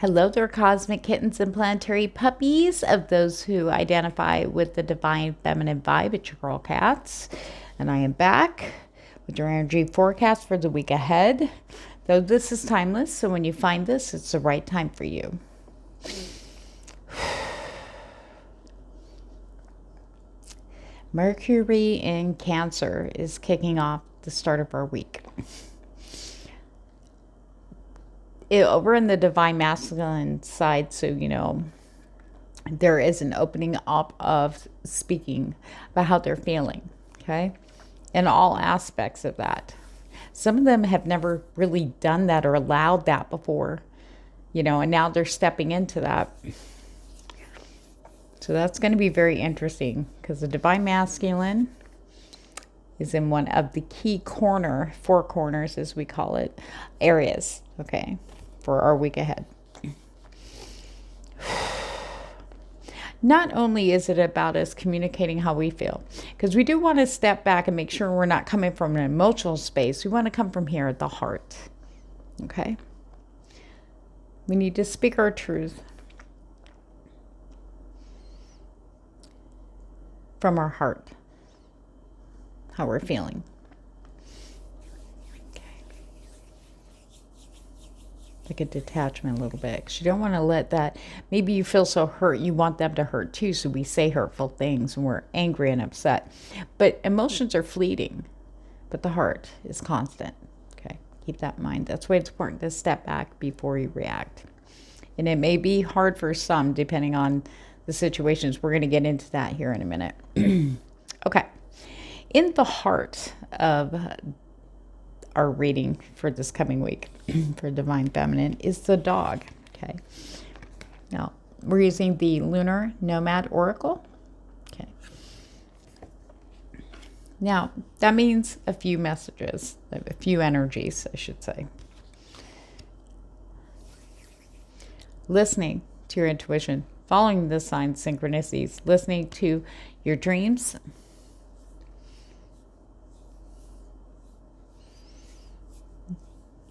Hello there, cosmic kittens and planetary puppies of those who identify with the divine feminine vibe. It's your girl, Cats, and I am back with your energy forecast for the week ahead. Though this is timeless, so when you find this, it's the right time for you. Mercury in Cancer is kicking off the start of our week. Over in the divine masculine side, so there is an opening up of speaking about how they're feeling, okay, in all aspects of that. Some of them have never really done that or allowed that before, and now they're stepping into that. So that's going to be very interesting because the divine masculine is in one of the key four corners, as we call it, areas, okay, for our week ahead. Not only is it about us communicating how we feel, because we do want to step back and make sure we're not coming from an emotional space. We want to come from here at the heart, okay? We need to speak our truth from our heart, how we're feeling. Like a detachment a little bit, because you don't want to let that, maybe you feel so hurt, you want them to hurt too, so we say hurtful things and we're angry and upset. But emotions are fleeting, but the heart is constant. Okay, keep that in mind. That's why it's important to step back before you react. And it may be hard for some, depending on the situations. We're going to get into that here in a minute. Okay, in the heart of our reading for this coming week for Divine Feminine is the dog. Okay. Now, we're using the Lunar NOMAD Oracle. Okay. Now, that means a few messages, a few energies, I should say. Listening to your intuition, following the signs, synchronicities, listening to your dreams,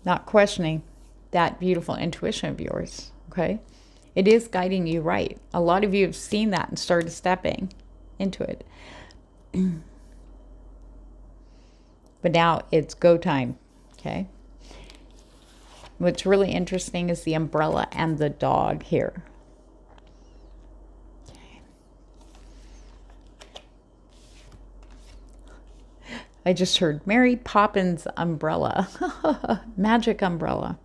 not questioning that beautiful intuition of yours, okay? It is guiding you right. A lot of you have seen that and started stepping into it. But now it's go time, okay? What's really interesting is the umbrella and the dog here. I just heard Mary Poppins umbrella. Magic umbrella.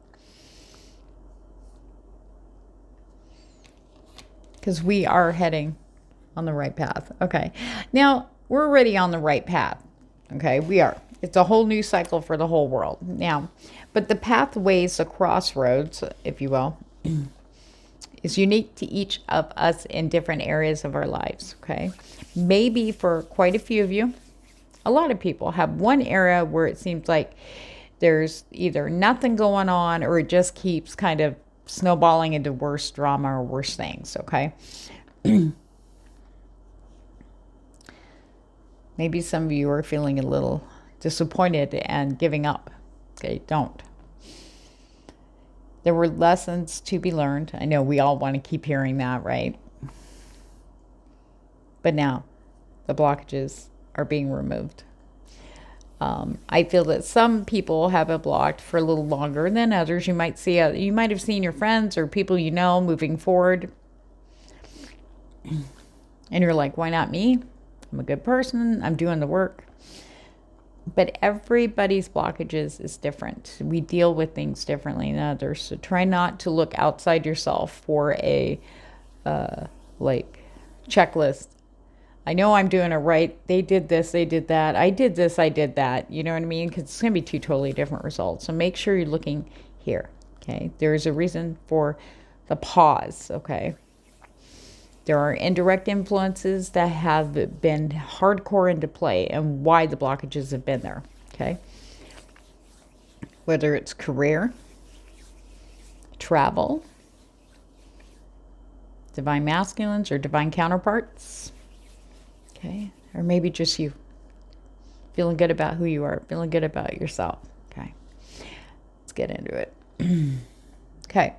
Because we are heading on the right path. Okay. Now, we're already on the right path. Okay, we are. It's a whole new cycle for the whole world. Now, but the pathways, the crossroads, if you will, is unique to each of us in different areas of our lives. Okay. Maybe for quite a few of you, a lot of people have one area where it seems like there's either nothing going on or it just keeps kind of snowballing into worse drama or worse things, okay? Maybe some of you are feeling a little disappointed and giving up. Okay, don't. There were lessons to be learned. I know we all want to keep hearing that, right? But now the blockages are being removed. I feel that some people have it blocked for a little longer than others. You might have seen your friends or people you know moving forward, and you're like, why not me? I'm a good person. I'm doing the work. But everybody's blockages is different. We deal with things differently than others. So try not to look outside yourself for a checklist. I know I'm doing it right. They did this, they did that. I did this, I did that. You know what I mean? Because it's going to be two totally different results. So make sure you're looking here, okay? There is a reason for the pause, okay? There are indirect influences that have been hardcore into play and why the blockages have been there, okay? Whether it's career, travel, divine masculines or divine counterparts, okay, or maybe just you feeling good about who you are, feeling good about yourself. Okay, let's get into it. Okay,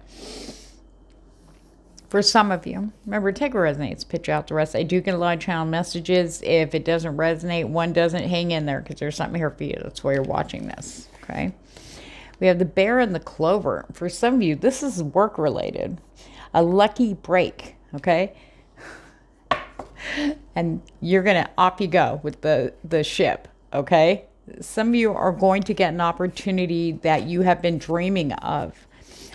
For some of you, remember, take what resonates, pitch out the rest. I do get a lot of channel messages. If it doesn't resonate, one doesn't, hang in there because there's something here for you. That's why you're watching this, okay? We have the bear and the clover. For some of you, this is work related. A lucky break, okay? And you're going to, off you go with the ship, okay? Some of you are going to get an opportunity that you have been dreaming of.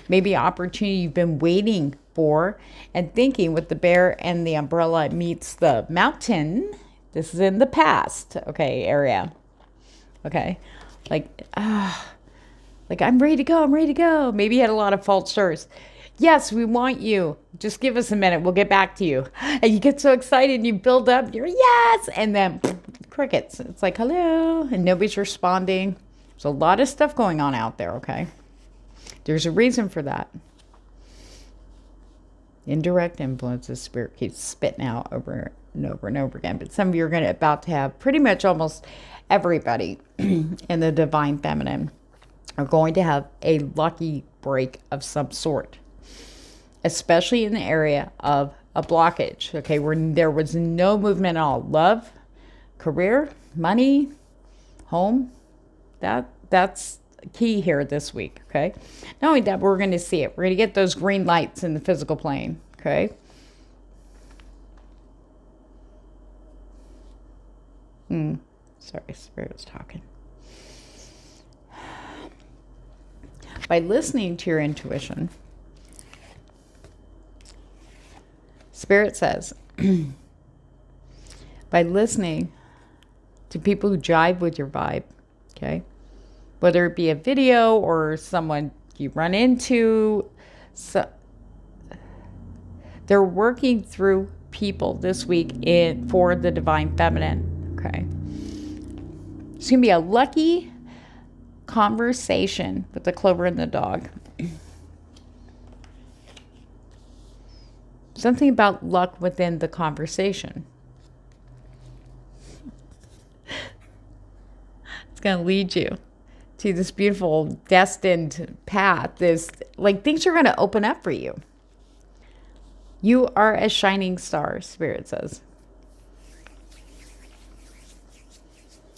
Maybe an opportunity you've been waiting for and thinking. With the bear and the umbrella meets the mountain. This is in the past, okay, area. Okay, like I'm ready to go. I'm ready to go. Maybe you had a lot of false starts. Yes, we want you. Just give us a minute. We'll get back to you. And you get so excited and you build up. You're yes, and then crickets. It's like hello, and nobody's responding. There's a lot of stuff going on out there. Okay. There's a reason for that. Indirect influences spirit keeps spitting out over and over and over again. But some of you are about to have pretty much almost everybody in the divine feminine are going to have a lucky break of some sort, especially in the area of a blockage, okay, where there was no movement at all. Love, career, money, home, that's key here this week, okay? Not only that, we're going to see it. We're going to get those green lights in the physical plane, okay? Sorry, Spirit was talking. By listening to your intuition, Spirit says, by listening to people who jive with your vibe, okay? Whether it be a video or someone you run into, so they're working through people this week for the divine feminine, okay? It's going to be a lucky conversation with the clover and the dog. Something about luck within the conversation. It's going to lead you to this beautiful destined path. This, like, things are going to open up for you. You are a shining star, Spirit says.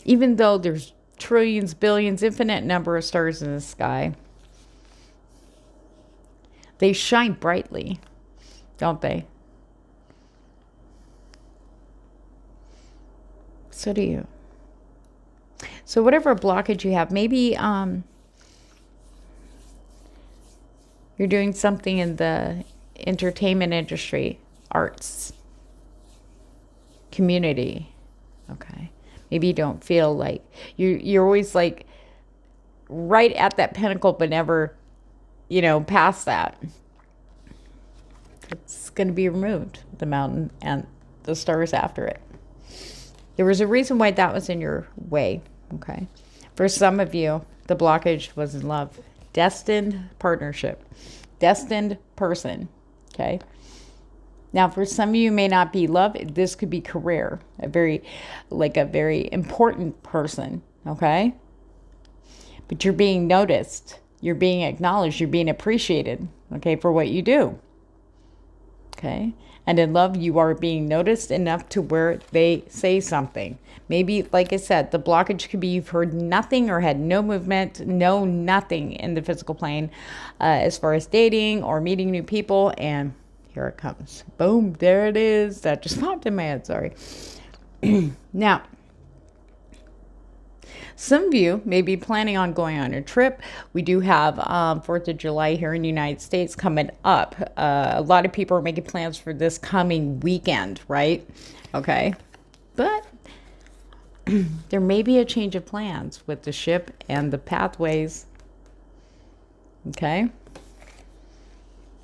Even though there's trillions, billions, infinite number of stars in the sky, they shine brightly, don't they? So do you. So whatever blockage you have, maybe you're doing something in the entertainment industry, arts, community, okay? Maybe you don't feel like, you're always like right at that pinnacle, but never, past that. It's going to be removed, the mountain and the stars after it. There was a reason why that was in your way, okay? For some of you, the blockage was in love. Destined partnership. Destined person, okay? Now, for some of you, may not be love. This could be career. A very important person, okay? But you're being noticed. You're being acknowledged. You're being appreciated, okay, for what you do. Okay? And in love, you are being noticed enough to where they say something. Maybe, like I said, the blockage could be you've heard nothing or had no movement, no nothing in the physical plane as far as dating or meeting new people. And here it comes. Boom, there it is. That just popped in my head, sorry. Now, some of you may be planning on going on a trip. We do have 4th of July here in the United States coming up. A lot of people are making plans for this coming weekend, right? Okay. But there may be a change of plans with the ship and the pathways. Okay.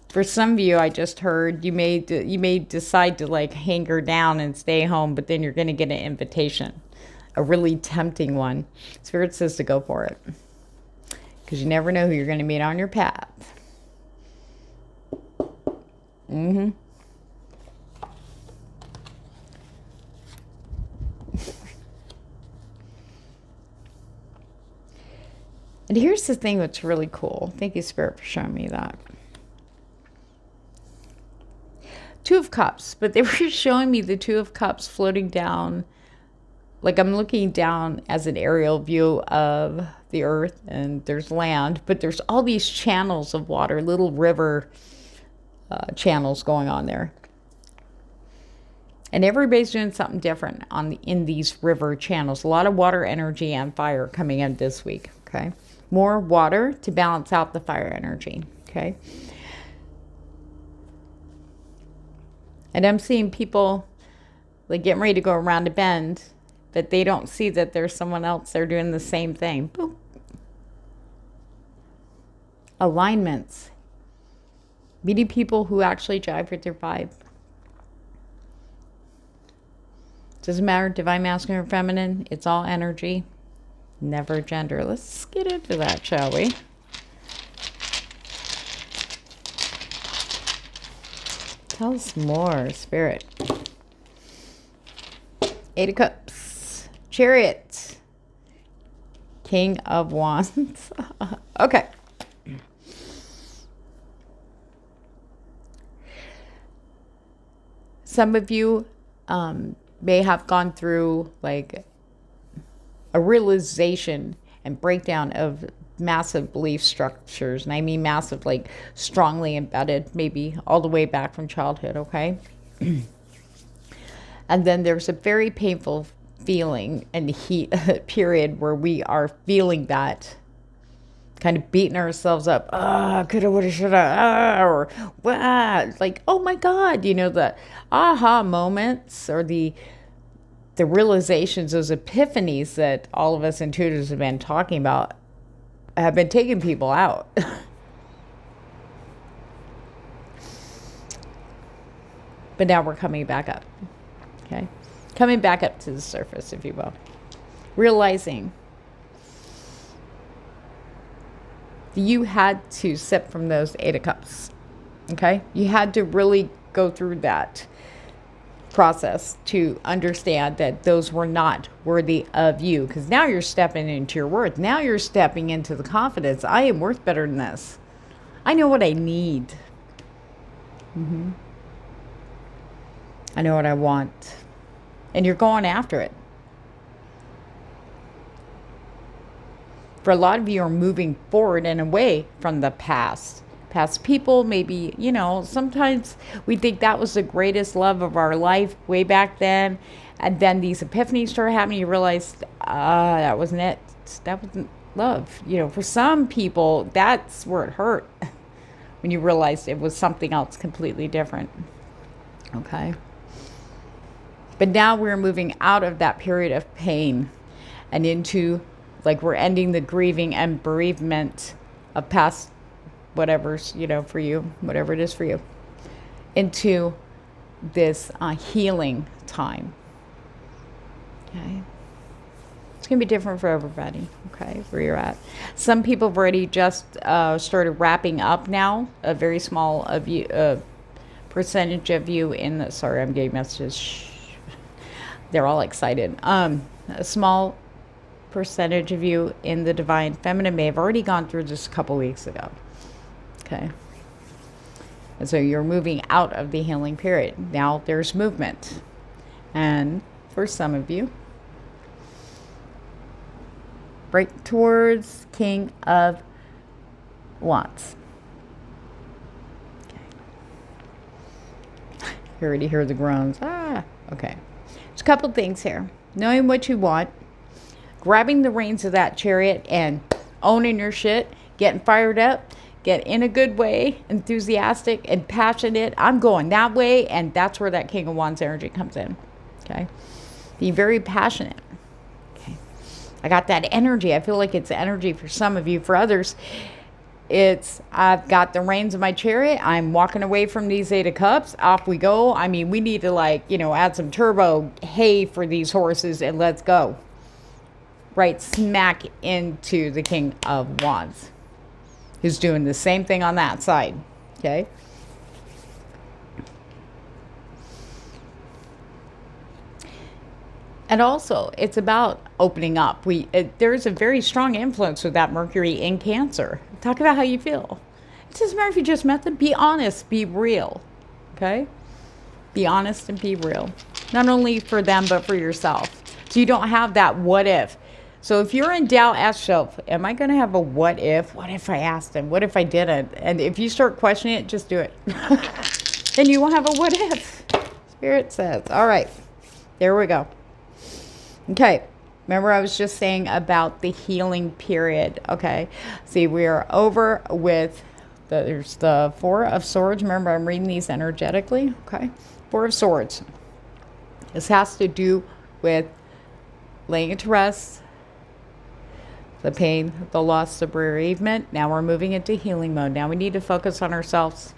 For some of you, I just heard you may decide to like hanker down and stay home, but then you're going to get an invitation. A really tempting one. Spirit says to go for it. Because you never know who you're going to meet on your path. And here's the thing that's really cool. Thank you, Spirit, for showing me that. Two of Cups, but they were showing me the Two of Cups floating down. Like I'm looking down as an aerial view of the earth, and there's land, but there's all these channels of water, little river channels going on there. And everybody's doing something different in these river channels. A lot of water energy and fire coming in this week, okay? More water to balance out the fire energy, okay? And I'm seeing people like getting ready to go around a bend, but they don't see that there's someone else there doing the same thing. Boop. Alignments. Meeting people who actually jive with your vibe. Doesn't matter, divine masculine or feminine, it's all energy, never gender. Let's get into that, shall we? Tell us more, Spirit. Eight of Cups, Chariot, King of Wands. Okay. Some of you may have gone through like a realization and breakdown of massive belief structures. And I mean massive, like strongly embedded, maybe all the way back from childhood, okay? And then there's a very painful feeling and heat period where we are feeling that, kind of beating ourselves up. Coulda, woulda, shoulda, or like, oh my God, you know, the aha moments or the realizations, those epiphanies that all of us intuitives have been talking about have been taking people out. But now we're coming back up, okay? Coming back up to the surface, if you will. Realizing you had to sip from those Eight of Cups, okay? You had to really go through that process to understand that those were not worthy of you, because now you're stepping into your worth. Now you're stepping into the confidence. I am worth better than this. I know what I need. I know what I want. And you're going after it. For a lot of you are moving forward and away from the past people. Maybe, you know, sometimes we think that was the greatest love of our life way back then, and then these epiphanies start happening. You realize that wasn't it. That wasn't love. You know, for some people that's where it hurt, when you realized it was something else completely different. Okay, but now we're moving out of that period of pain and into, like, we're ending the grieving and bereavement of past whatever's, you know, for you, whatever it is for you, into this healing time. Okay, it's gonna be different for everybody. Okay, where you're at. Some people have already just started wrapping up now. A very small of you, percentage of you in the. Sorry, I'm getting messages. Shh. They're all excited. A small percentage of you in the divine feminine may have already gone through this a couple weeks ago. Okay. And so you're moving out of the healing period. Now there's movement. And for some of you, right towards King of Wands. Okay. You already hear the groans. Okay. There's a couple things here. Knowing what you want, grabbing the reins of that chariot and owning your shit, getting fired up, get in a good way, enthusiastic and passionate. I'm going that way, and that's where that King of Wands energy comes in. Okay, being very passionate. Okay, I got that energy. I feel like it's energy for some of you. For others, it's I've got the reins of my chariot. I'm walking away from these Eight of Cups. Off we go. I mean, we need to, like, you know, add some turbo hay for these horses and let's go. Right smack into the King of Wands, who's doing the same thing on that side. Okay. And also, it's about opening up. There's a very strong influence with that Mercury in Cancer. Talk about how you feel. It doesn't matter if you just met them. Be honest. Be real. Okay? Be honest and be real. Not only for them, but for yourself. So you don't have that what if. So if you're in doubt, ask yourself, am I going to have a what if? What if I asked him? What if I didn't? And if you start questioning it, just do it. Then you won't have a what if. Spirit says. All right. There we go. Okay. Remember I was just saying about the healing period. Okay. See, we are over with, there's the Four of Swords. Remember, I'm reading these energetically. Okay. Four of Swords. This has to do with laying it to rest, the pain, the loss, the bereavement. Now we're moving into healing mode. Now we need to focus on ourselves.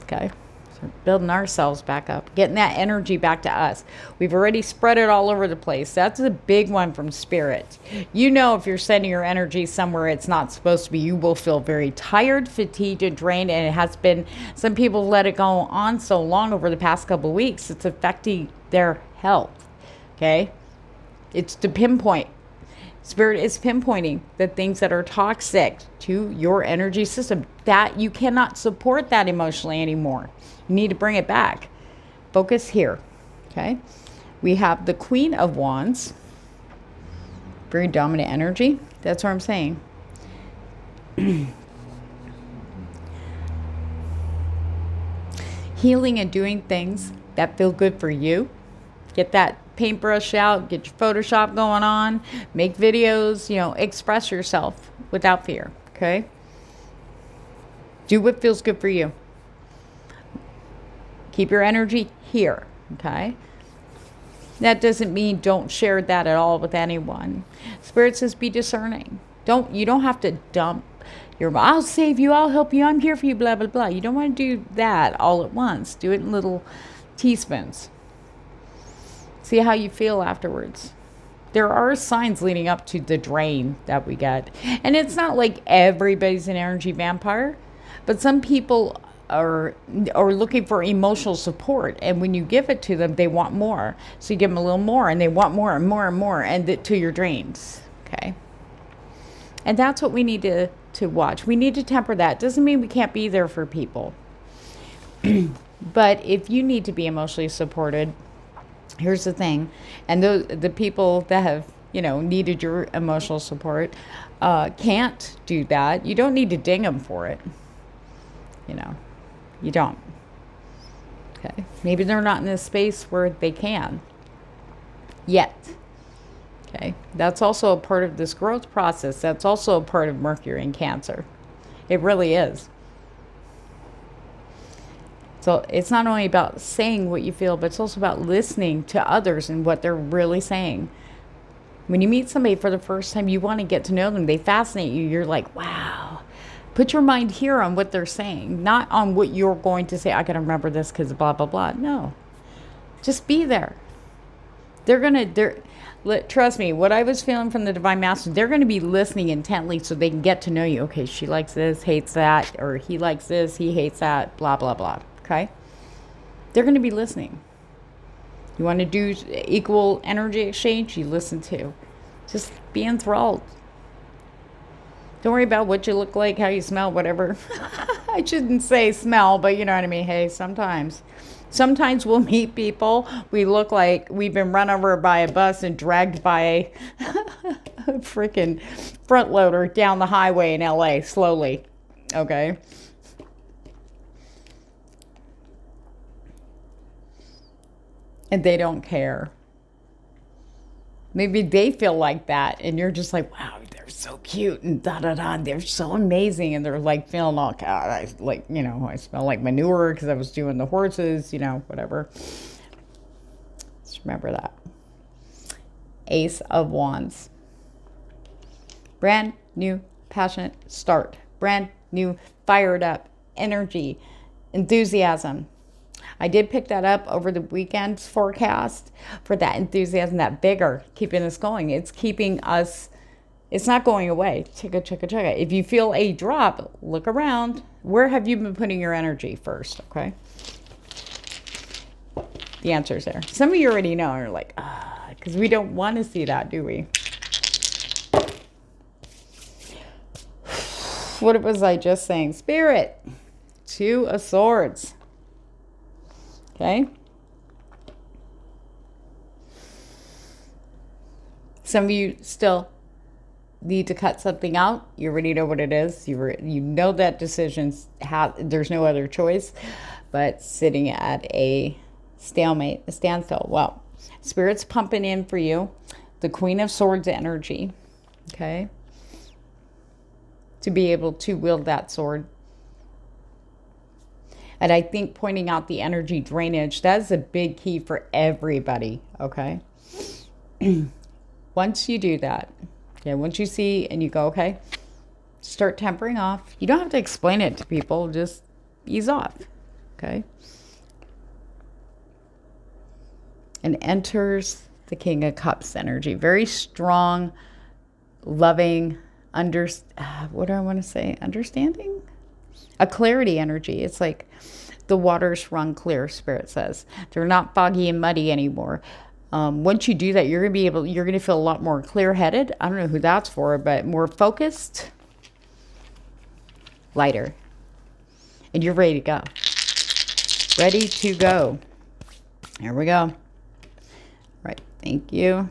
Okay. So building ourselves back up, getting that energy back to us. We've already spread it all over the place. That's a big one from Spirit. You know, if you're sending your energy somewhere it's not supposed to be, you will feel very tired, fatigued, and drained. And it has been, some people let it go on so long over the past couple of weeks, it's affecting their health. Okay. It's to pinpoint. Spirit is pinpointing the things that are toxic to your energy system, that you cannot support that emotionally anymore. You need to bring it back. Focus here. Okay. We have the Queen of Wands. Very dominant energy. That's what I'm saying. Healing and doing things that feel good for you. Get that paintbrush out, get your Photoshop going on, make videos, express yourself without fear, okay? Do what feels good for you. Keep your energy here, okay? That doesn't mean don't share that at all with anyone. Spirit says be discerning. You don't have to dump your, I'll save you, I'll help you, I'm here for you, blah, blah, blah. You don't want to do that all at once. Do it in little teaspoons. See how you feel afterwards. There are signs leading up to the drain that we get. And it's not like everybody's an energy vampire, but some people are looking for emotional support. And when you give it to them, they want more. So you give them a little more and they want more and more and more, and to your dreams. Okay. And that's what we need to watch. We need to temper that. Doesn't mean we can't be there for people. But if you need to be emotionally supported, here's the thing, and the people that have, needed your emotional support can't do that. You don't need to ding them for it. You don't. Okay. Maybe they're not in a space where they can yet. Okay. That's also a part of this growth process. That's also a part of Mercury in Cancer. It really is. So it's not only about saying what you feel, but it's also about listening to others and what they're really saying. When you meet somebody for the first time, you want to get to know them. They fascinate you. You're like, wow. Put your mind here on what they're saying, not on what you're going to say. I got to remember this because blah, blah, blah. No. Just be there. Trust me, what I was feeling from the Divine Masters, they're going to be listening intently so they can get to know you. Okay, she likes this, hates that, or he likes this, he hates that, blah, blah, blah. Okay? They're going to be listening. You want to do equal energy exchange? You listen to. Just be enthralled. Don't worry about what you look like, how you smell, whatever. I shouldn't say smell, but you know what I mean. Hey, sometimes we'll meet people. We look like we've been run over by a bus and dragged by a freaking front loader down the highway in LA slowly. Okay? And they don't care. Maybe they feel like that, and you're just like, wow, they're so cute, and da-da-da, they're so amazing, and they're like feeling all, God, I smell like manure because I was doing the horses, whatever. Just remember that. Ace of Wands. Brand new, passionate start. Brand new, fired up energy, enthusiasm. I did pick that up over the weekend's forecast for that enthusiasm, that vigor, keeping us going. It's keeping us, it's not going away. Chicka, chicka, chicka. If you feel a drop, look around. Where have you been putting your energy first, okay? The answer's there. Some of you already know, and you're like, because we don't want to see that, do we? What was I just saying? Spirit, Two of Swords. Okay? Some of you still need to cut something out. You already know what it is. You know that decisions there's no other choice but sitting at a stalemate, a standstill. Well, Spirit's pumping in for you the Queen of Swords energy, okay, to be able to wield that sword. And I think pointing out the energy drainage, that is a big key for everybody, okay? Once you do that, okay, once you see and you go, okay, start tempering off. You don't have to explain it to people, just ease off, okay? And enters the King of Cups energy. Very strong, loving, what do I want to say? Understanding? A clarity energy. It's like the waters run clear, Spirit says. They're not foggy and muddy anymore. Once you do that, you're going to feel a lot more clear-headed. I don't know who that's for, but more focused, lighter. And you're ready to go. Ready to go. Here we go. Right. Thank you,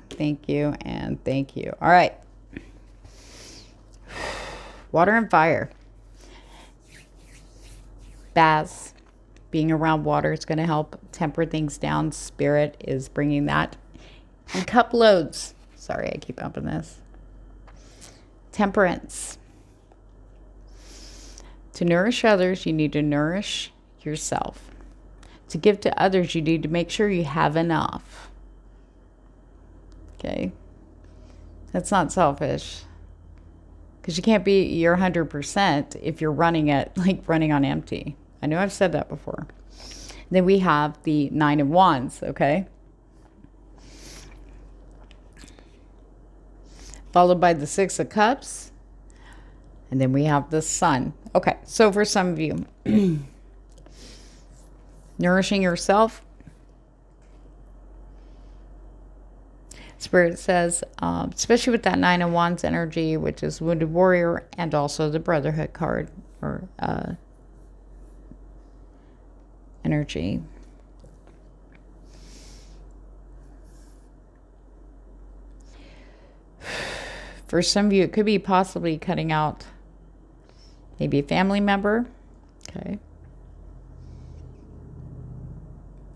and thank you. All right. Water and fire. Baths. Being around water is going to help temper things down. Spirit is bringing that. And cup loads. Sorry, I keep upping this. Temperance. To nourish others, you need to nourish yourself. To give to others, you need to make sure you have enough. Okay? That's not selfish. Because you can't be your 100% if you're running on empty. I know I've said that before. Then we have the Nine of Wands, okay? Followed by the Six of Cups. And then we have the Sun. Okay, so for some of you, nourishing yourself. Spirit says, especially with that Nine of Wands energy, which is Wounded Warrior, and also the Brotherhood card, or energy. For some of you, it could be possibly cutting out maybe a family member, okay?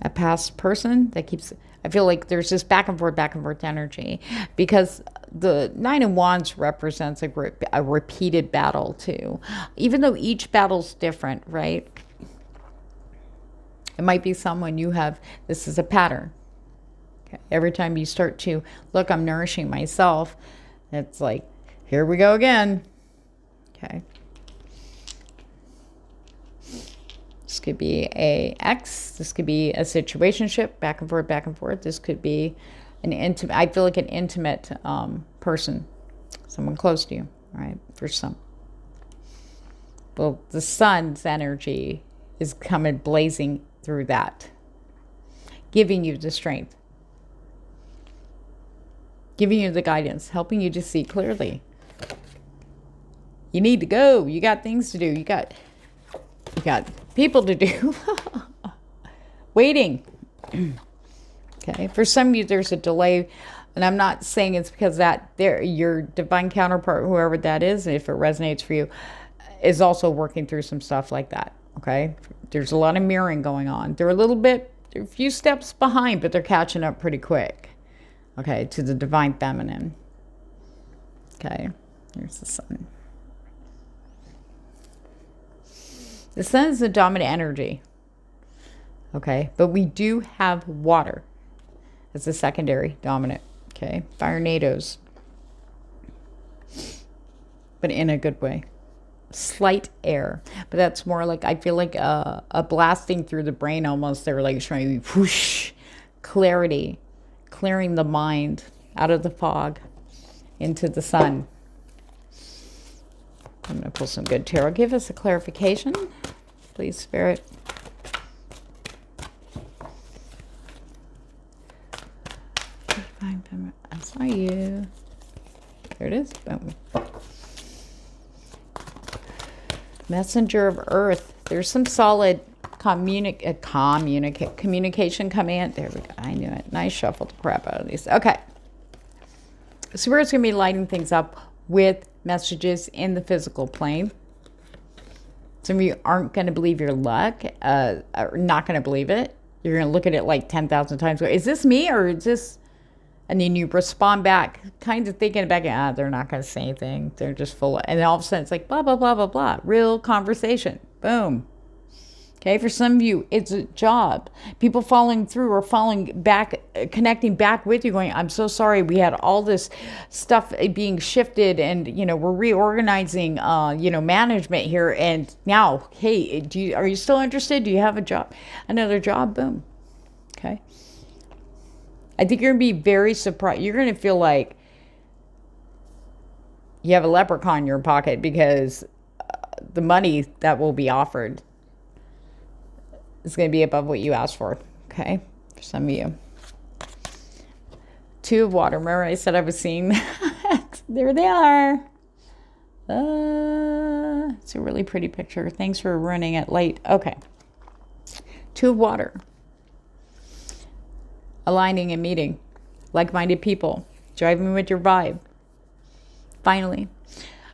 A past person that keeps... I feel like there's this back and forth energy, because the Nine of Wands represents a repeated battle too. Even though each battle's different, right? It might be someone you have, this is a pattern. Okay. Every time you start to, look, I'm nourishing myself, it's like, here we go again. Okay. This could be a ex. This could be a situationship, back and forth. This could be an intimate, I feel like an intimate person, someone close to you, right? For some. Well, the Sun's energy is coming blazing through that, giving you the strength, giving you the guidance, helping you to see clearly. You need to go. You got things to do. You got people to do. Waiting. Okay. For some of you, there's a delay, and I'm not saying it's because your divine counterpart, whoever that is, if it resonates for you, is also working through some stuff like that. Okay. There's a lot of mirroring going on. They're a few steps behind, but they're catching up pretty quick. Okay. To the divine feminine. Okay. Here's the Sun. The Sun is the dominant energy. Okay. But we do have water as the secondary dominant. Okay. Fire nados. But in a good way. Slight air. But that's more like, I feel like a blasting through the brain almost. They're like trying to whoosh. Clarity. Clearing the mind out of the fog into the sun. I'm going to pull some good tarot. Give us a clarification, please, Spirit. I saw you. There it is. Boom. Messenger of Earth. There's some solid communication coming in. There we go. I knew it. Nice shuffle the crap out of these. Okay. Spirit's going to be lighting things up with messages in the physical plane. Some of you aren't going to believe your luck, or not going to believe it. You're going to look at it like 10,000 times. Is this me or is this? And then you respond back, kind of thinking back, they're not going to say anything. They're just full of, and then all of a sudden it's like, blah, blah, blah, blah, blah. Real conversation. Boom. Okay, for some of you, it's a job. People following through or following back, connecting back with you, going, I'm so sorry. We had all this stuff being shifted and, we're reorganizing, management here. And now, hey, are you still interested? Do you have a job? Another job? Boom. Okay. I think you're going to be very surprised. You're going to feel like you have a leprechaun in your pocket because the money that will be offered is going to be above what you asked for, okay, for some of you. 2 of water. Remember I said I was seeing that? There they are. It's a really pretty picture. Thanks for running it late. Okay. 2 of water. Aligning and meeting. Like-minded people. Driving with your vibe. Finally.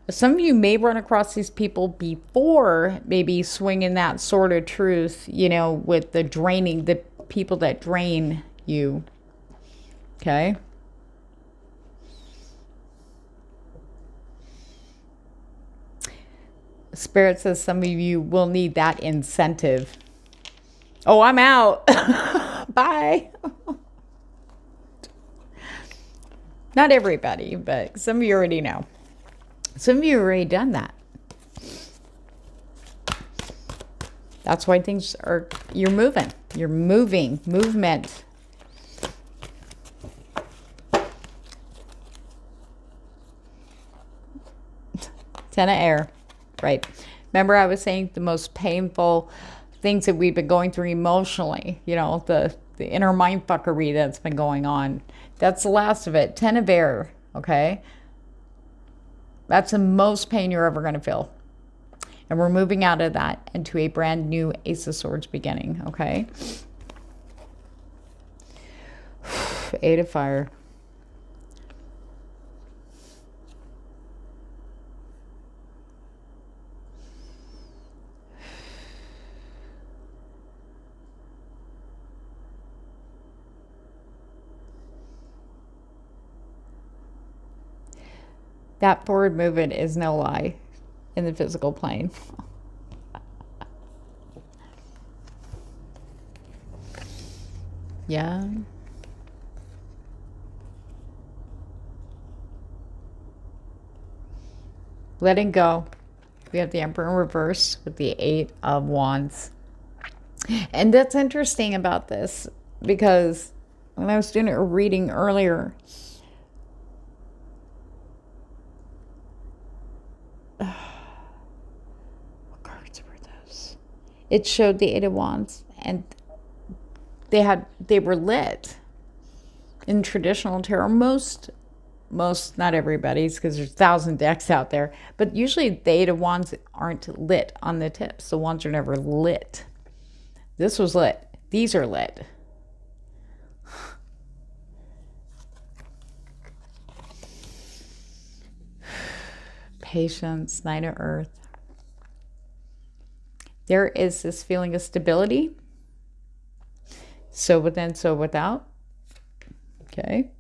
Some of you may run across these people before maybe swinging that sword of truth, with the people that drain you. Okay? Spirit says some of you will need that incentive. Oh, I'm out. Bye. Not everybody, but some of you already know. Some of you have already done that. That's why you're moving. You're moving. Movement. Ten of air. Right. Remember I was saying the most painful things that we've been going through emotionally, the inner mind fuckery that's been going on. That's the last of it. 10 of air. Okay. That's the most pain you're ever going to feel. And we're moving out of that into a brand new Ace of Swords beginning, okay? 8 of fire. That forward movement is no lie in the physical plane. Yeah. Letting go. We have the Emperor in reverse with the 8 of Wands. And that's interesting about this because when I was doing a reading earlier, what cards were those? It showed the 8 of Wands, and they were lit in traditional tarot. Most, not everybody's, because there's 1,000 decks out there, but usually the 8 of Wands aren't lit on the tips. The wands are never lit. This was lit. These are lit. Patience, Knight of Earth. There is this feeling of stability. So within, so without. Okay.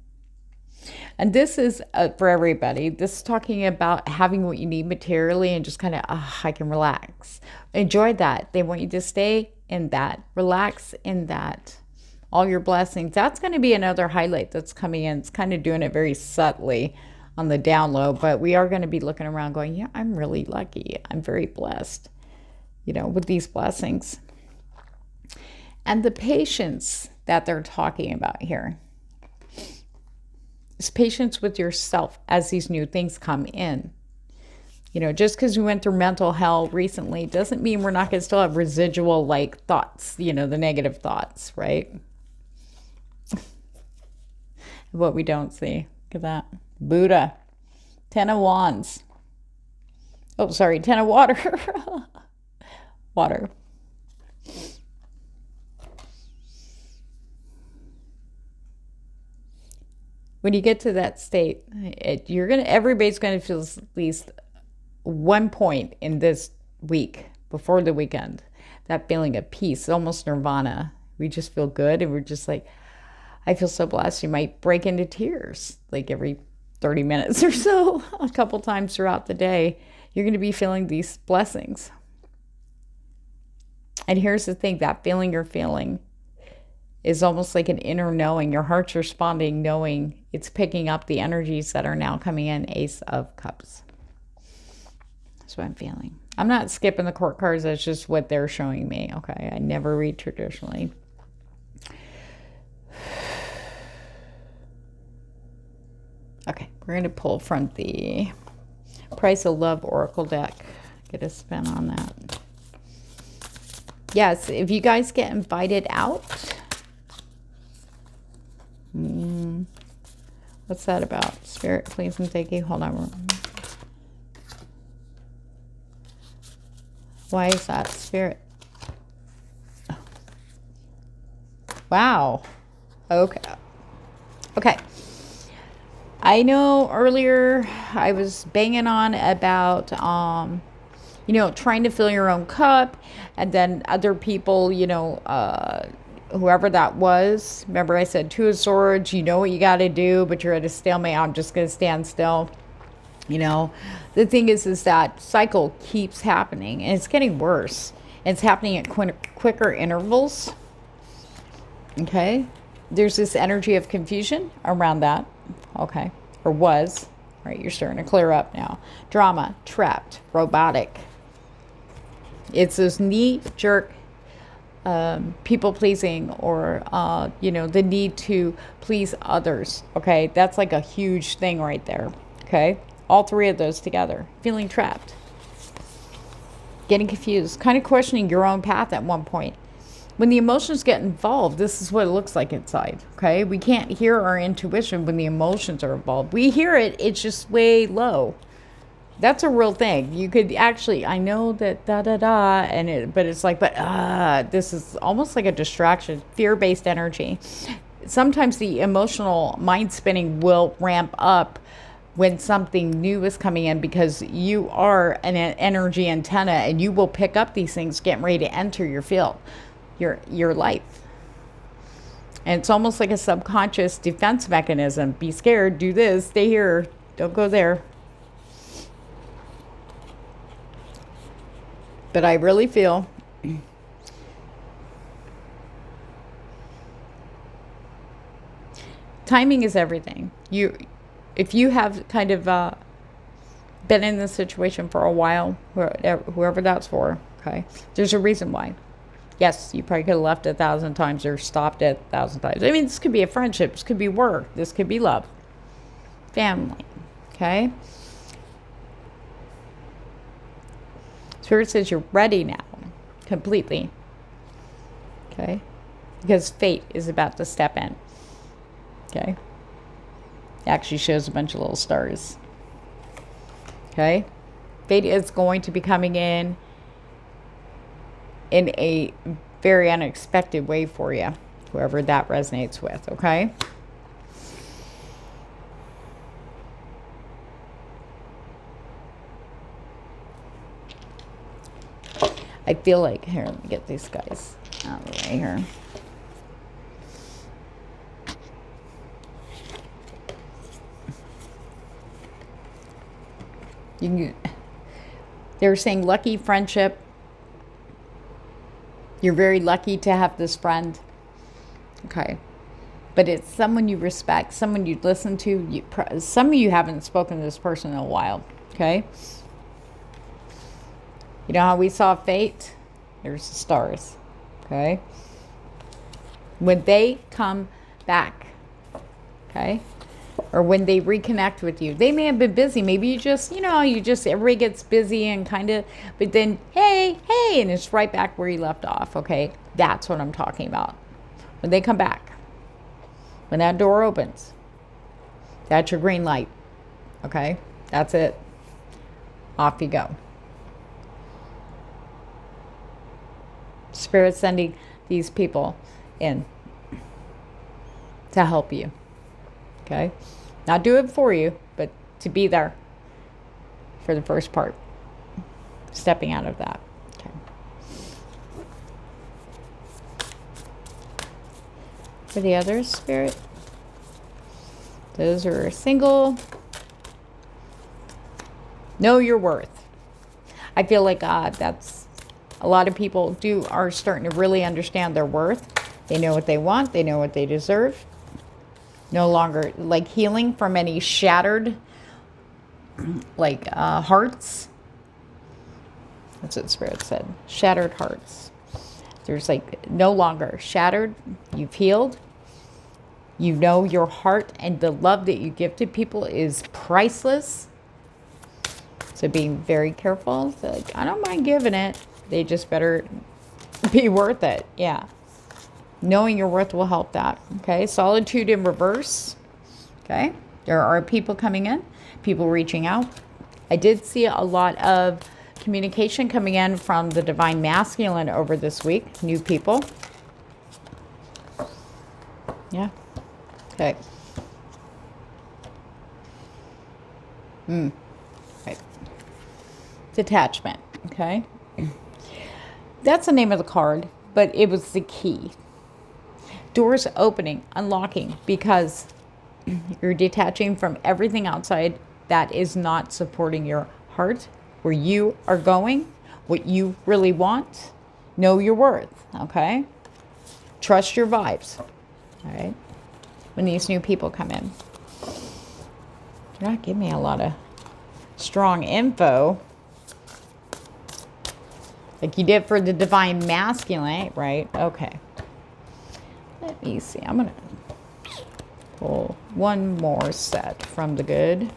And this is for everybody. This is talking about having what you need materially and just kind of, I can relax. Enjoy that. They want you to stay in that. Relax in that. All your blessings. That's going to be another highlight that's coming in. It's kind of doing it very subtly on the down low, but we are going to be looking around going, yeah, I'm really lucky. I'm very blessed, with these blessings. And the patience that they're talking about here is patience with yourself as these new things come in. Just because we went through mental hell recently doesn't mean we're not going to still have residual thoughts, the negative thoughts, right? What we don't see. Look at that. Buddha. 10 of Wands. Oh, sorry. 10 of water. Water. When you get to that state, everybody's gonna feel at least one point in this week before the weekend, that feeling of peace, almost nirvana. We just feel good, and we're just like, I feel so blessed. You might break into tears like every 30 minutes or so, a couple times throughout the day. You're going to be feeling these blessings. And here's the thing, that feeling you're feeling is almost like an inner knowing. Your heart's responding, knowing it's picking up the energies that are now coming in. Ace of Cups. That's what I'm feeling. I'm not skipping the court cards. That's just what they're showing me. Okay. I never read traditionally. Okay. We're going to pull from the Price of Love Oracle deck. Get a spin on that. Yes. If you guys get invited out. What's that about? Spirit, please and thank you. Hold on. Why is that? Spirit. Wow. Okay. Okay. I know earlier I was banging on about, trying to fill your own cup, and then other people, whoever that was. Remember I said Two of Swords, you know what you got to do, but you're at a stalemate. I'm just going to stand still. The thing is that cycle keeps happening, and it's getting worse. It's happening at quicker intervals. Okay. There's this energy of confusion around that. Okay. Or was. Right. You're starting to clear up now. Drama, trapped, robotic. It's this knee-jerk people pleasing, or, the need to please others. Okay. That's like a huge thing right there. Okay. All three of those together. Feeling trapped. Getting confused. Kind of questioning your own path at one point. When the emotions get involved, this is what it looks like inside. Okay. We can't hear our intuition when the emotions are involved. We hear it. It's just way low. That's a real thing. You could actually, I know that but it's like, this is almost like a distraction, fear-based energy. Sometimes the emotional mind spinning will ramp up when something new is coming in, because you are an energy antenna, and you will pick up these things getting ready to enter your field, your life. And it's almost like a subconscious defense mechanism. Be scared, do this, stay here, don't go there. But I really feel timing is everything. If you have kind of been in this situation for a while, whoever that's for, okay, there's a reason why. Yes, you probably could have left 1,000 times or stopped it 1,000 times. I mean, this could be a friendship. This could be work. This could be love. Family. Okay? Spirit says you're ready now. Completely. Okay? Because fate is about to step in. Okay? It actually shows a bunch of little stars. Okay? Fate is going to be coming in a very unexpected way for you, whoever that resonates with. Okay? I feel like, here, let me get these guys out of the way here. They're saying lucky friendship. You're very lucky to have this friend. Okay. But it's someone you respect, someone you listen to. Some of you haven't spoken to this person in a while. Okay. You know how we saw fate? There's the stars. Okay. When they come back. Okay. Or when they reconnect with you, they may have been busy. Maybe you just, everybody gets busy and kind of, but then, hey, and it's right back where you left off. Okay. That's what I'm talking about. When they come back, when that door opens, that's your green light. Okay. That's it. Off you go. Spirit sending these people in to help you. Okay? Not do it for you, but to be there for the first part. Stepping out of that. Okay. For the others, Spirit, those are single. Know your worth. I feel like that's a lot of people are starting to really understand their worth. They know what they want. They know what they deserve. No longer like healing from any shattered hearts. That's what Spirit said. Shattered hearts. There's like no longer shattered. You've healed. You know your heart and the love that you give to people is priceless. So being very careful. So like, I don't mind giving it. They just better be worth it. Yeah. Knowing your worth will help that. Okay. Solitude in reverse. Okay. There are people coming in. People reaching out. I did see a lot of communication coming in from the Divine Masculine over this week. New people. Yeah. Okay. Right. Detachment. Okay. That's the name of the card, but it was the key. Doors opening, unlocking, because you're detaching from everything outside that is not supporting your heart, where you are going, what you really want. Know your worth, okay? Trust your vibes, all right? When these new people come in. You're not giving me a lot of strong info. Like you did for the Divine Masculine, right? Okay. Let me see. I'm going to pull one more set from the good.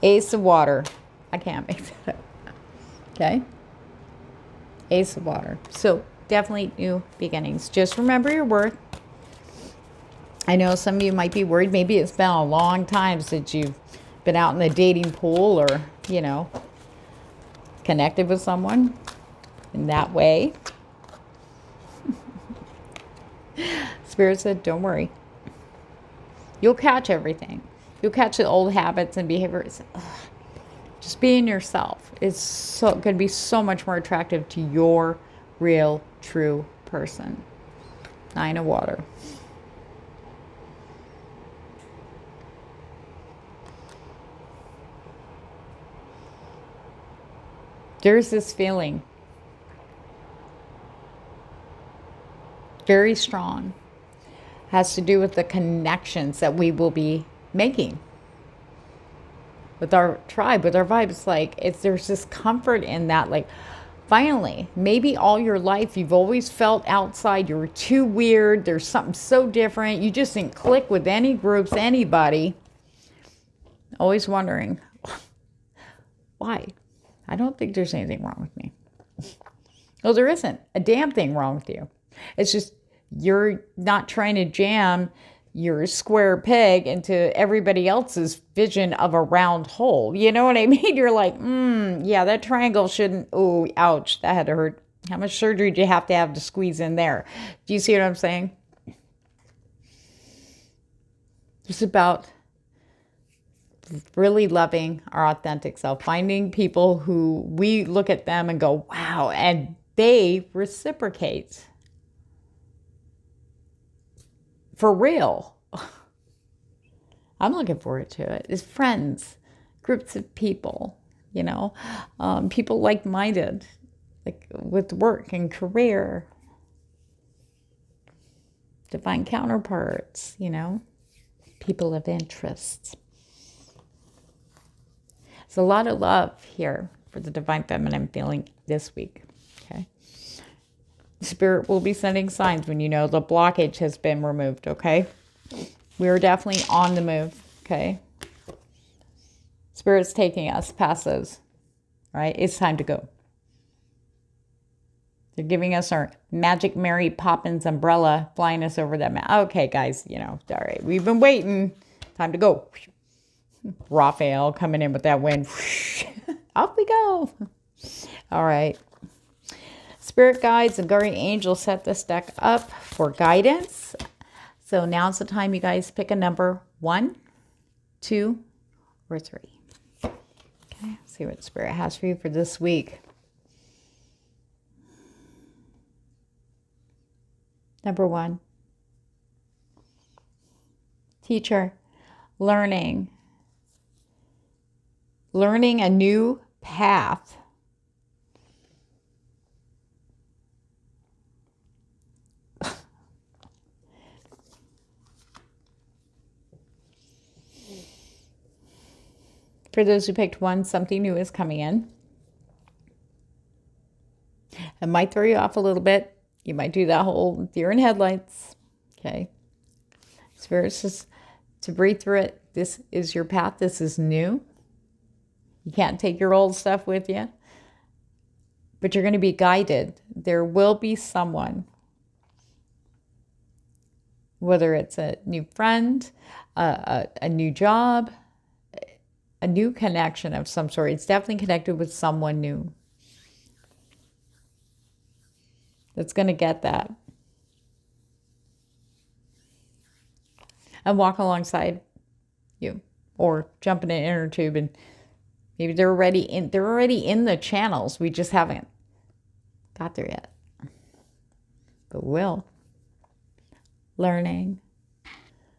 Ace of Water. I can't make that up. Okay. Ace of Water. So definitely new beginnings. Just remember your worth. I know some of you might be worried. Maybe it's been a long time since you've been out in the dating pool or, you know, connected with someone in that way. Spirit said, don't worry. You'll catch everything. You'll catch the old habits and behaviors. Just being yourself is going to be so much more attractive to your real, true person. Nine of Water. There's this feeling. Very strong. Has to do with the connections that we will be making with our tribe, with our vibes. Like there's this comfort in that. Like finally, maybe all your life you've always felt outside. You were too weird. There's something so different. You just didn't click with any groups, anybody. Always wondering why. I don't think there's anything wrong with me. Well, there isn't a damn thing wrong with you. It's just you're not trying to jam your square peg into everybody else's vision of a round hole. You know what I mean? You're like, yeah, that triangle shouldn't, oh, ouch, that had to hurt. How much surgery do you have to squeeze in there? Do you see what I'm saying? It's about really loving our authentic self, finding people who we look at them and go, wow, and they reciprocate. For real. I'm looking forward to it. It's friends, groups of people, you know, people like-minded, like with work and career, divine counterparts, you know, people of interest. There's a lot of love here for the Divine Feminine feeling this week, okay? Spirit will be sending signs when you know the blockage has been removed, okay? We're definitely on the move, okay? Spirit's taking us past those, right? It's time to go. They're giving us our Magic Mary Poppins umbrella, flying us over that mountain. Okay, guys, you know, all right, we've been waiting. Time to go. Raphael coming in with that wind. Off we go. All right. Spirit guides and guardian angels set this deck up for guidance. So now's the time you guys pick a number 1, 2, or 3. Okay, see what Spirit has for you for this week. Number 1. Teacher, learning a new path. For those who picked 1, something new is coming in. It might throw you off a little bit. You might do that whole deer in headlights. Okay. Spirit says to breathe through it. This is your path. This is new. You can't take your old stuff with you. But you're going to be guided. There will be someone, whether it's a new friend, a new job, a new connection of some sort. It's definitely connected with someone new that's going to get that and walk alongside you, or jump in an inner tube, and maybe they're already in the channels. We just haven't got there yet, but we'll. Learning.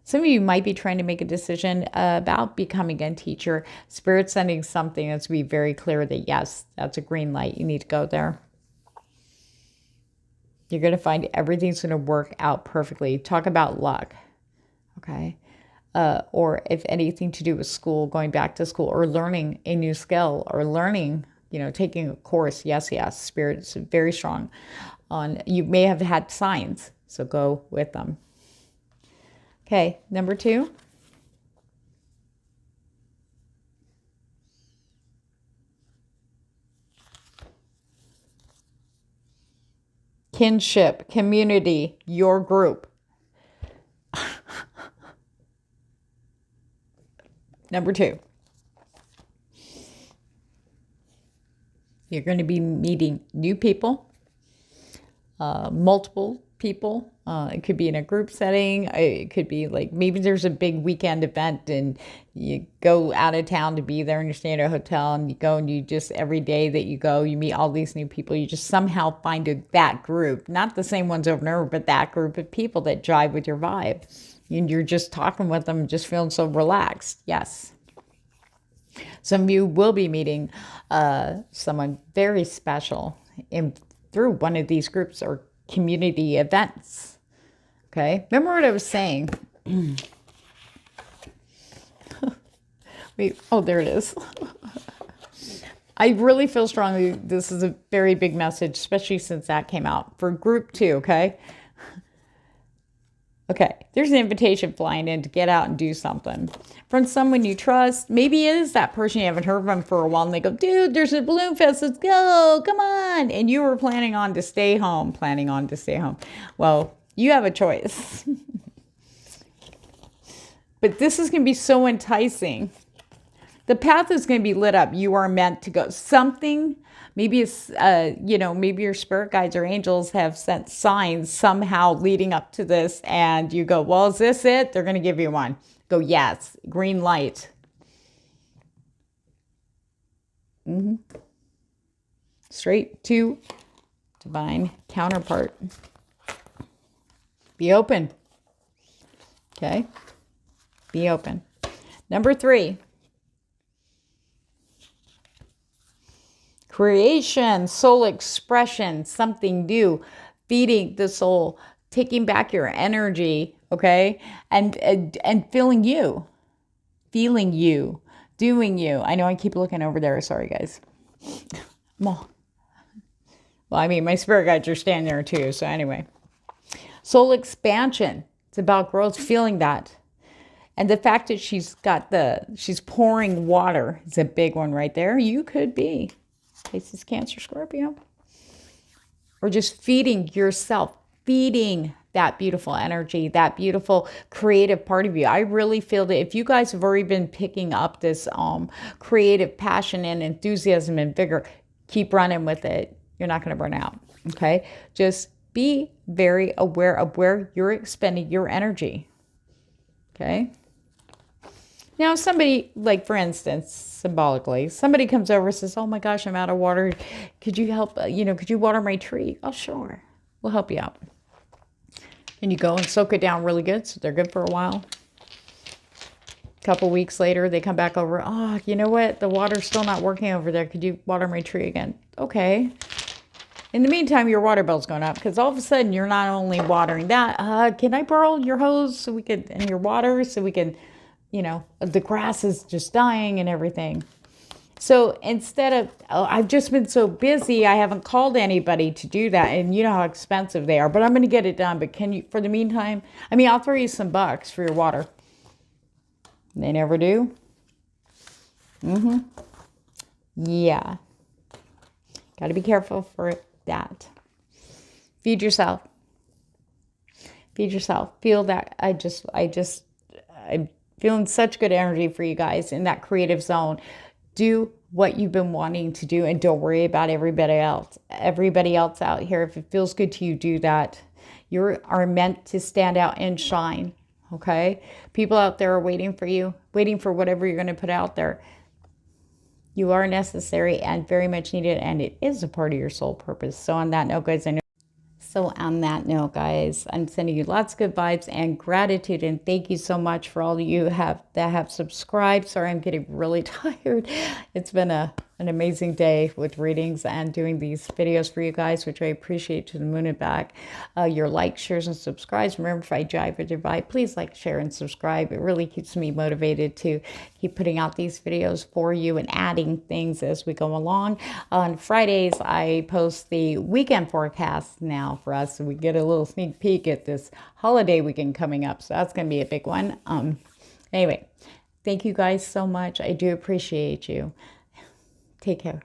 Some of you might be trying to make a decision about becoming a teacher. Spirit sending something that's to be very clear that yes, that's a green light. You need to go there. You're going to find everything's going to work out perfectly. Talk about luck. Okay. Or if anything to do with school, going back to school, or learning a new skill, or learning, taking a course. Yes. Spirit's very strong on, you may have had signs, so go with them. Okay, number 2. Kinship, community, your group. Number 2. You're going to be meeting new people, multiple people. It could be in a group setting. It could be like maybe there's a big weekend event and you go out of town to be there and you're staying at a hotel and you go and you just every day that you go, you meet all these new people. You just somehow find that group, not the same ones over and over, but that group of people that jive with your vibe. And you're just talking with them, just feeling so relaxed. Yes. Some of you will be meeting someone very special through one of these groups or community events. Okay, remember what I was saying? Wait, oh, there it is. I really feel strongly this is a very big message, especially since that came out for group 2, okay? Okay, there's an invitation flying in to get out and do something from someone you trust. Maybe it is that person you haven't heard from for a while, and they go, dude, there's a balloon fest, let's go, come on. And you were planning to stay home. Well, you have a choice. But this is going to be so enticing. The path is going to be lit up. You are meant to go. Something, maybe it's, maybe your spirit guides or angels have sent signs somehow leading up to this. And you go, well, is this it? They're going to give you one. Go, yes, green light. Straight to divine counterpart. Be open. Okay. Be open. Number 3. Creation, soul expression, something new, feeding the soul, taking back your energy, okay? And feeling you, doing you. I know I keep looking over there. Sorry, guys. Well, I mean, my spirit guides are standing there too. So anyway, soul expansion. It's about growth, feeling that. And the fact that she's pouring water is a big one right there. You could be Pisces, Cancer, Scorpio. Or just feeding yourself, feeding that beautiful energy, that beautiful creative part of you. I really feel that if you guys have already been picking up this creative passion and enthusiasm and vigor, keep running with it. You're not going to burn out, okay? Just be very aware of where you're expending your energy, okay? Now, somebody, like for instance, symbolically, somebody comes over and says, "Oh my gosh, I'm out of water. Could you help? Could you water my tree?" Oh, sure, we'll help you out. And you go and soak it down really good, so they're good for a while. A couple weeks later, they come back over. Oh, you know what? The water's still not working over there. Could you water my tree again? Okay. In the meantime, your water bill's going up because all of a sudden you're not only watering that. Can I borrow your hose so we could and your water so we can, the grass is just dying and everything. So instead of, I've just been so busy, I haven't called anybody to do that. And you know how expensive they are, but I'm going to get it done. But can you, for the meantime, I'll throw you some bucks for your water. They never do. Yeah. Got to be careful for that. Feed yourself. Feed yourself. Feel that. I'm feeling such good energy for you guys in that creative zone. Do what you've been wanting to do and don't worry about everybody else. Everybody else out here, if it feels good to you, do that. You are meant to stand out and shine, okay? People out there are waiting for you, waiting for whatever you're going to put out there. You are necessary and very much needed, and it is a part of your soul purpose. So on that note, guys, I'm sending you lots of good vibes and gratitude, and thank you so much for all of you that have subscribed. Sorry, I'm getting really tired. It's been an amazing day with readings and doing these videos for you guys, which I appreciate to the moon and back. Your likes, shares, and subscribes. Remember, if I jive or divide, please like, share, and subscribe. It really keeps me motivated to keep putting out these videos for you and adding things as we go along. On Fridays, I post the weekend forecast now for us, so we get a little sneak peek at this holiday weekend coming up. So that's going to be a big one. Anyway, thank you guys so much. I do appreciate you. Take care.